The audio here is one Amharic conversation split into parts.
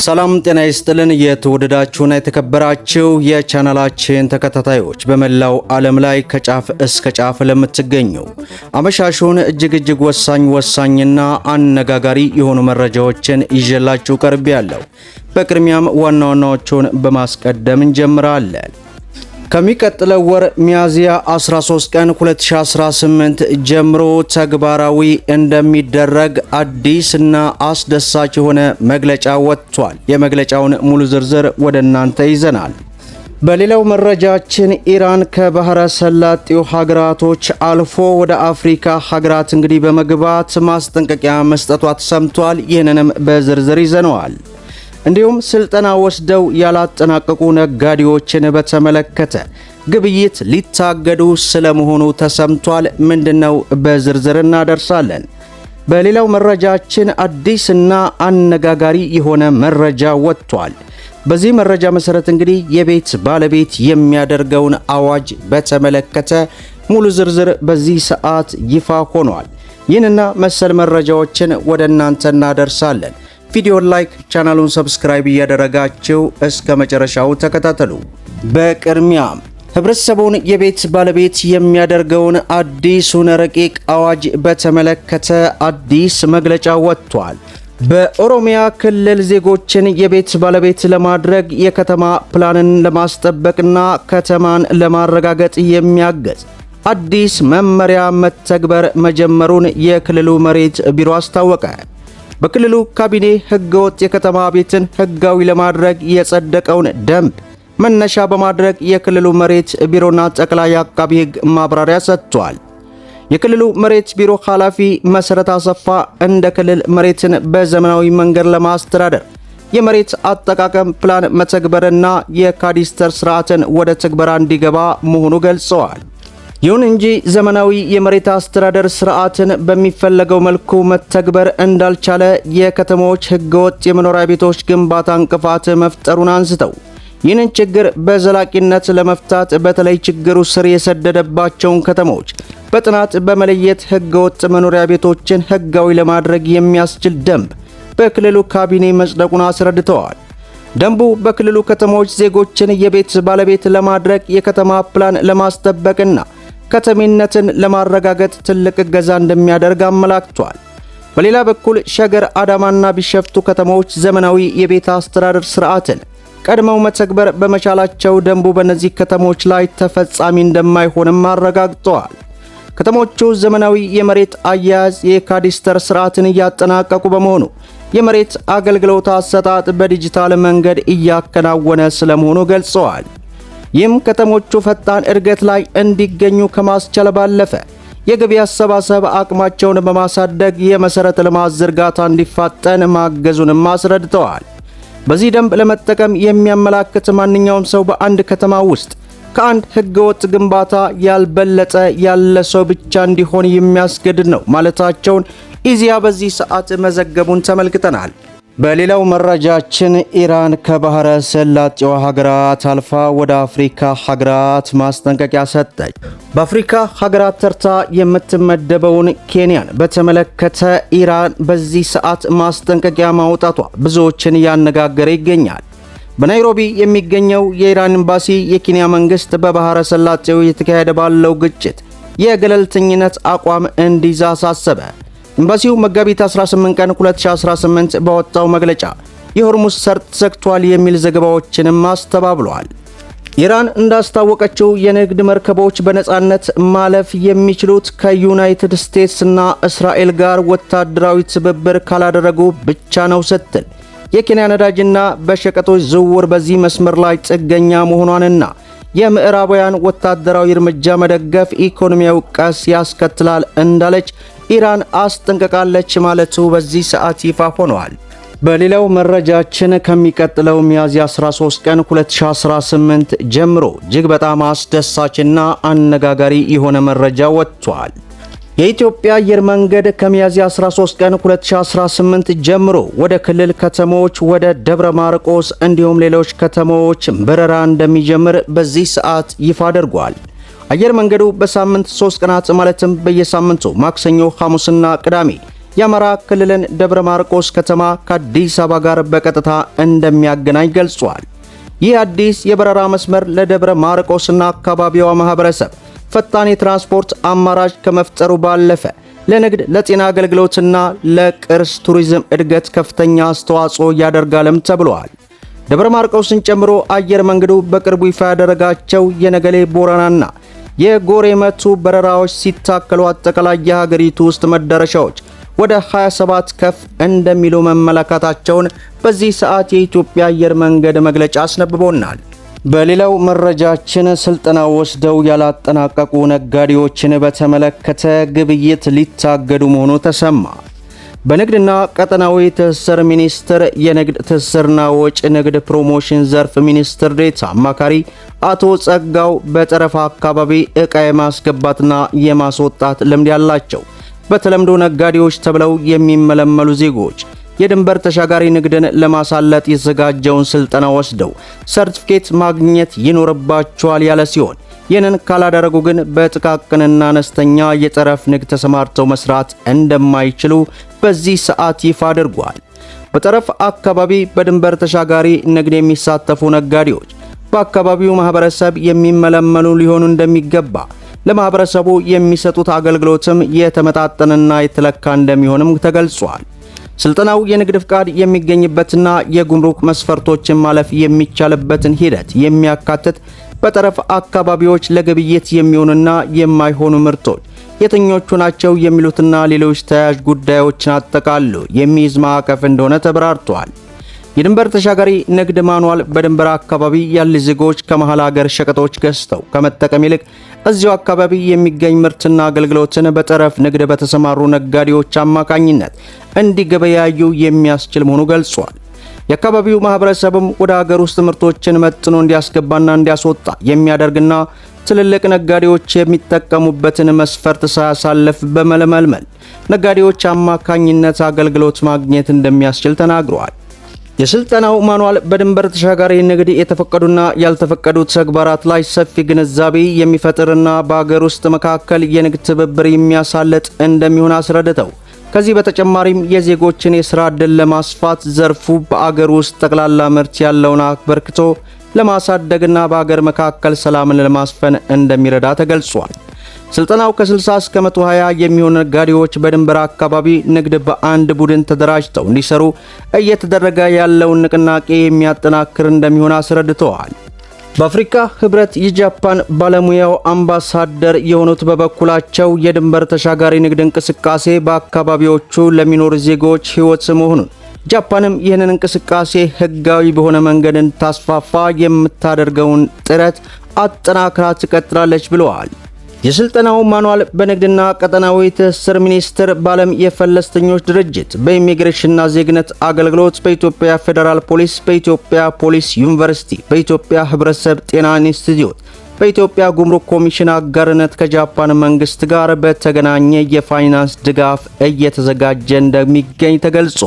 ሰላም ጤና ይስጥልን። የተወደዳችሁና የተከበራችሁ የቻናላችን ተከታታዮች በመላው ዓለም ላይ ከጫፍ እስከ ጫፍ ለምትገኙ አመሻሹን እጅግ ወሳኝና አነጋጋሪ የሆኑ መረጃዎችን ይዤላችሁ ቀርቤያለሁ። በቅድሚያም ዋና ዋናዎቹን በማስቀደም እንጀምራለን። ከሚቀጥለው ወር ሚያዝያ 13 ቀን 2018 ጀምሮ ተግባራዊ እንደሚደረግ አዲስና አስደሳች የሆነ መግለጫ ወጥቷል። የመግለጫውን ሙሉ ዝርዝር ወደ እናንተ ይዘናል። በሌላው መረጃችን ኢራን ከባህረ ሰላጤው ሀገራቶች አልፎ ወደ አፍሪካ ሀገራት እንግዲህ በመግባት ማስጠንቀቂያ መስጠቷ ተሰምቷል። ይህንንም በዝርዝር ይዘነዋል። እንዲሁም ስልጠና ወስደው ያላጠናቀቁ ነጋዴዎችን በተመለከተ ግብይት ሊታገዱ ስለመሆኑ ተሰምቷል። ምንድነው? በዝርዝር እናደርሳለን። በሌላው መረጃችን አዲስና አነጋጋሪ የሆነ መረጃ ወጥቷል። በዚህ መረጃ መሰረት እንግዲህ የቤት ባለቤት የሚያደርገውን አዋጅ በተመለከተ ሙሉ ዝርዝር በዚህ ሰዓት ይፋ ሆኗል። ይህንና መሰል መረጃዎችን ወደ እናንተ እናደርሳለን። ቪዲዮን ላይክ ቻናሉን ሰብስክራይብ እያደረጋችሁ እስከ መጨረሻው ተከታተሉ። በቅድሚያም ህብረተሰቡን የቤት ባለቤት የሚያደርገውን አዲሱን ረቂቅ አዋጅ በተመለከተ አዲስ መግለጫ ወጥቷል። በኦሮሚያ ክልል ዜጎችን የቤት ባለቤት ለማድረግ የከተማ ፕላንን ለማስጠበቅና ከተማን ለማረጋገጥ የሚያግዝ አዲስ መመሪያ መተግበር መጀመሩን የክልሉ መሬት ቢሮ አስታወቀ። በክልሉ ካቢኔ ህገወጥ የከተማ ቤትን ህጋዊ ለማድረግ የጸደቀውን ደንብ መነሻ በማድረግ የክልሉ መሬት ቢሮና ጠቅላይ አቃቢ ህግ ማብራሪያ ሰጥቷል። የክልሉ መሬት ቢሮ ኃላፊ መሰረት አሰፋ እንደ ክልል መሬትን በዘመናዊ መንገድ ለማስተዳደር የመሬት አጠቃቀም ፕላን መተግበርና የካዳስተር ስርዓትን ወደ ትግበራ እንዲገባ መሆኑ ገልጸዋል። ይሁን እንጂ ዘመናዊ የመሬት አስተዳደር ስርዓትን በሚፈለገው መልኩ መተግበር እንዳልቻለ የከተሞች ህገወጥ የመኖሪያ ቤቶች ግንባታ እንቅፋት መፍጠሩን አንስተው ይህንን ችግር በዘላቂነት ለመፍታት በተለይ ችግሩ ስር የሰደደባቸውን ከተሞች በጥናት በመለየት ህገወጥ መኖሪያ ቤቶችን ህጋዊ ለማድረግ የሚያስችል ደንብ በክልሉ ካቢኔ መጽደቁን አስረድተዋል። ደንቡ በክልሉ ከተሞች ዜጎችን የቤት ባለቤት ለማድረግ የከተማ ፕላን ለማስጠበቅና ከተሜነትን ለማረጋገጥ ትልቅ እገዛ እንደሚያደርግ አመላክቷል። በሌላ በኩል ሸገር፣ አዳማና ቢሸፍቱ ከተሞች ዘመናዊ የቤት አስተዳደር ስርዓትን ቀድመው መተግበር በመቻላቸው ደንቡ በእነዚህ ከተሞች ላይ ተፈጻሚ እንደማይሆንም አረጋግጠዋል። ከተሞቹ ዘመናዊ የመሬት አያያዝ የካዳስተር ስርዓትን እያጠናቀቁ በመሆኑ የመሬት አገልግሎት አሰጣጥ በዲጂታል መንገድ እያከናወነ ስለመሆኑ ገልጸዋል። ይህም ከተሞቹ ፈጣን እድገት ላይ እንዲገኙ ከማስቻል ባለፈ የገቢ አሰባሰብ አቅማቸውን በማሳደግ የመሰረተ ልማት ዝርጋታ እንዲፋጠን ማገዙንም አስረድተዋል። በዚህ ደንብ ለመጠቀም የሚያመላክት ማንኛውም ሰው በአንድ ከተማ ውስጥ ከአንድ ህገወጥ ግንባታ ያልበለጠ ያለ ሰው ብቻ እንዲሆን የሚያስገድድ ነው ማለታቸውን ኢዜአ በዚህ ሰዓት መዘገቡን ተመልክተናል። በሌላው መረጃችን ኢራን ከባህረ ሰላጤው ሀገራት አልፋ ወደ አፍሪካ ሀገራት ማስጠንቀቂያ ሰጠች። በአፍሪካ ሀገራት ተርታ የምትመደበውን ኬንያን በተመለከተ ኢራን በዚህ ሰዓት ማስጠንቀቂያ ማውጣቷ ብዙዎችን እያነጋገረ ይገኛል። በናይሮቢ የሚገኘው የኢራን ኤምባሲ የኬንያ መንግስት በባህረ ሰላጤው የተካሄደ ባለው ግጭት የገለልተኝነት አቋም እንዲይዝ አሳሰበ። ኤምባሲው መጋቢት 18 ቀን 2018 ባወጣው መግለጫ የሆርሙዝ ሰርጥ ተዘግቷል የሚል ዘገባዎችንም አስተባብሏል። ኢራን እንዳስታወቀችው የንግድ መርከቦች በነጻነት ማለፍ የሚችሉት ከዩናይትድ ስቴትስ እና እስራኤል ጋር ወታደራዊ ትብብር ካላደረጉ ብቻ ነው ስትል የኬንያ ነዳጅና በሸቀጦች ዝውውር በዚህ መስመር ላይ ጥገኛ መሆኗንና የምዕራባውያን ወታደራዊ እርምጃ መደገፍ ኢኮኖሚያዊ ቀውስ ያስከትላል እንዳለች ኢራን አስጠንቅቃለች ማለቱ በዚህ ሰዓት ይፋ ሆኗል። በሌላው መረጃችን ከሚቀጥለው ሚያዝያ 13 ቀን 2018 ጀምሮ እጅግ በጣም አስደሳችና አነጋጋሪ የሆነ መረጃ ወጥቷል። የኢትዮጵያ አየር መንገድ ከሚያዝያ 13 ቀን 2018 ጀምሮ ወደ ክልል ከተሞች ወደ ደብረ ማርቆስ እንዲሁም ሌሎች ከተሞች በረራ እንደሚጀምር በዚህ ሰዓት ይፋ አድርጓል። አየር መንገዱ በሳምንት 3 ቀናት ማለትም በየሳምንቱ ማክሰኞ፣ ሐሙስና ቅዳሜ የአማራ ክልልን ደብረ ማርቆስ ከተማ ከአዲስ አበባ ጋር በቀጥታ እንደሚያገናኝ ገልጿል። ይህ አዲስ የበረራ መስመር ለደብረ ማርቆስና አካባቢዋ ማህበረሰብ ፈጣን የትራንስፖርት አማራጭ ከመፍጠሩ ባለፈ ለንግድ፣ ለጤና አገልግሎትና ለቅርስ ቱሪዝም እድገት ከፍተኛ አስተዋጽኦ ያደርጋልም ተብሏል። ደብረ ማርቆስን ጨምሮ አየር መንገዱ በቅርቡ ይፋ ያደረጋቸው የነገሌ ቦረናና የጎሬ መቱ በረራዎች ሲታከሉ አጠቃላይ የሀገሪቱ ውስጥ መዳረሻዎች ወደ 27 ከፍ እንደሚሉ መመለከታቸውን በዚህ ሰዓት የኢትዮጵያ አየር መንገድ መግለጫ አስነብቦናል። በሌላው መረጃችን ስልጠና ወስደው ያላጠናቀቁ ነጋዴዎችን በተመለከተ ግብይት ሊታገዱ መሆኑ ተሰማ። በንግድና ቀጠናዊ ትስስር ሚኒስቴር የንግድ ትስስርና ወጪ ንግድ ፕሮሞሽን ዘርፍ ሚኒስትር ዴኤታ አማካሪ አቶ ጸጋው በጠረፋ አካባቢ ዕቃ የማስገባትና የማስወጣት ልምድ ያላቸው በተለምዶ ነጋዴዎች ተብለው የሚመለመሉ ዜጎች የድንበር ተሻጋሪ ንግድን ለማሳለጥ የተዘጋጀውን ስልጠና ወስደው ሰርቲፊኬት ማግኘት ይኖርባቸዋል ያለ ሲሆን ይህንን ካላደረጉ ግን በጥቃቅንና አነስተኛ የጠረፍ ንግድ ተሰማርተው መስራት እንደማይችሉ በዚህ ሰዓት ይፋ አድርጓል። በጠረፍ አካባቢ በድንበር ተሻጋሪ ንግድ የሚሳተፉ ነጋዴዎች በአካባቢው ማህበረሰብ የሚመለመሉ ሊሆኑ እንደሚገባ፣ ለማህበረሰቡ የሚሰጡት አገልግሎትም የተመጣጠነና የተለካ እንደሚሆንም ተገልጿል። ስልጠናው የንግድ ፍቃድ የሚገኝበትና የጉምሩክ መስፈርቶችን ማለፍ የሚቻልበትን ሂደት የሚያካትት በጠረፍ አካባቢዎች ለግብይት የሚሆኑና የማይሆኑ ምርቶች የትኞቹ ናቸው የሚሉትና ሌሎች ተያያዥ ጉዳዮችን አጠቃሎ የሚይዝ ማዕቀፍ እንደሆነ ተብራርቷል። የድንበር ተሻጋሪ ንግድ ማኑዋል በድንበር አካባቢ ያሉ ዜጎች ከመሃል ሀገር ሸቀጦች ገዝተው ከመጠቀም ይልቅ እዚሁ አካባቢ የሚገኝ ምርትና አገልግሎትን በጠረፍ ንግድ በተሰማሩ ነጋዴዎች አማካኝነት እንዲገበያዩ የሚያስችል መሆኑ ገልጿል። የአካባቢው ማህበረሰብም ወደ ሀገር ውስጥ ምርቶችን መጥኖ እንዲያስገባና እንዲያስወጣ የሚያደርግና ትልልቅ ነጋዴዎች የሚጠቀሙበትን መስፈርት ሳያሳልፍ በመለመልመል ነጋዴዎች አማካኝነት አገልግሎት ማግኘት እንደሚያስችል ተናግረዋል። የስልጠናው ማኑዋል በድንበር ተሻጋሪ ንግድ የተፈቀዱና ያልተፈቀዱ ተግባራት ላይ ሰፊ ግንዛቤ የሚፈጥርና በሀገር ውስጥ መካከል የንግድ ትብብር የሚያሳልጥ እንደሚሆን አስረድተው ከዚህ በተጨማሪም የዜጎችን የሥራ ዕድል ለማስፋት ዘርፉ በአገር ውስጥ ጠቅላላ ምርት ያለውን አበርክቶ ለማሳደግና በአገር መካከል ሰላምን ለማስፈን እንደሚረዳ ተገልጿል። ስልጠናው ከ60 እስከ 120 የሚሆኑ ነጋዴዎች በድንበር አካባቢ ንግድ በአንድ ቡድን ተደራጅተው እንዲሰሩ እየተደረገ ያለውን ንቅናቄ የሚያጠናክር እንደሚሆን አስረድተዋል። በአፍሪካ ህብረት የጃፓን ባለሙያው አምባሳደር የሆኑት በበኩላቸው የድንበር ተሻጋሪ ንግድ እንቅስቃሴ በአካባቢዎቹ ለሚኖሩ ዜጎች ሕይወት መሆኑን ጃፓንም ይህንን እንቅስቃሴ ህጋዊ በሆነ መንገድ እንድታስፋፋ የምታደርገውን ጥረት አጠናክራ ትቀጥላለች ብለዋል። የስልጠናው ማኑዋል በንግድና ቀጠናዊ ትስስር ሚኒስቴር፣ በዓለም የፈለስተኞች ድርጅት፣ በኢሚግሬሽንና ዜግነት አገልግሎት፣ በኢትዮጵያ ፌዴራል ፖሊስ፣ በኢትዮጵያ ፖሊስ ዩኒቨርሲቲ፣ በኢትዮጵያ ህብረተሰብ ጤና ኢንስቲትዩት፣ በኢትዮጵያ ጉምሩክ ኮሚሽን አጋርነት ከጃፓን መንግስት ጋር በተገናኘ የፋይናንስ ድጋፍ እየተዘጋጀ እንደሚገኝ ተገልጾ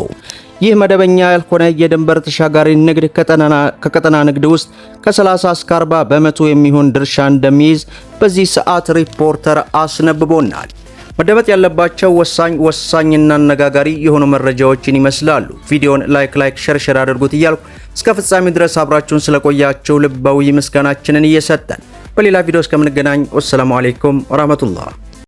ይህ መደበኛ ያልሆነ የድንበር ተሻጋሪ ንግድ ከቀጠና ንግድ ውስጥ ከ30 እስከ 40 በመቶ የሚሆን ድርሻ እንደሚይዝ በዚህ ሰዓት ሪፖርተር አስነብቦናል። መደመጥ ያለባቸው ወሳኝና አነጋጋሪ የሆኑ መረጃዎችን ይመስላሉ። ቪዲዮን ላይክ ሸር አድርጉት እያልኩ እስከ ፍጻሜ ድረስ አብራችሁን ስለቆያችሁ ልባዊ ምስጋናችንን እየሰጠን በሌላ ቪዲዮ እስከምንገናኝ ወሰላሙ አለይኩም ወራህመቱላህ።